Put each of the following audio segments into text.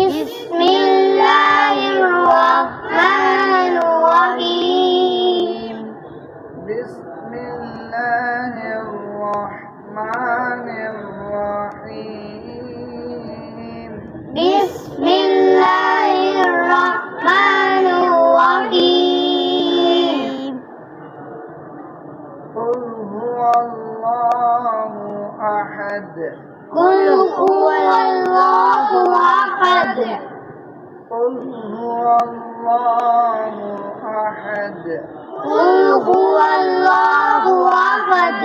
بسم الله الرحمن الرحيم بسم الله الرحمن الرحيم بسم الله الرحمن الرحيم قل هو الله أحد قل هو الله أحد قل هو الله أحد قل هو الله أحد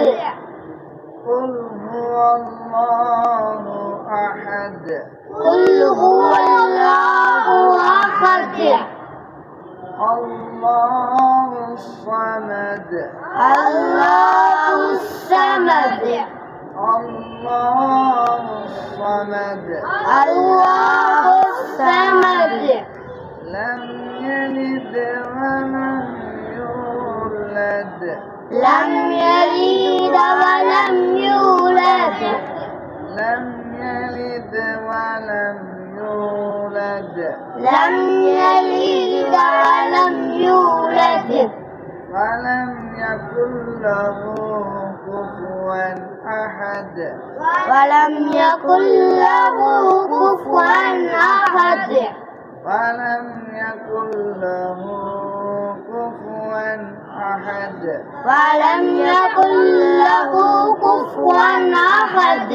قل هو الله أحد قل هو الله أحد الله الصمد الله الصمد الله الصمد الله الصمد لم يلد ولم يولد لم يلد ولم يولد لم يلد ولم يولد لم يلد ولم يولد ولم يكن له كفوا أحد ولم يكن له كفوا أحد ولم يكن له كفوا أحد ولم يكن له كفوا أحد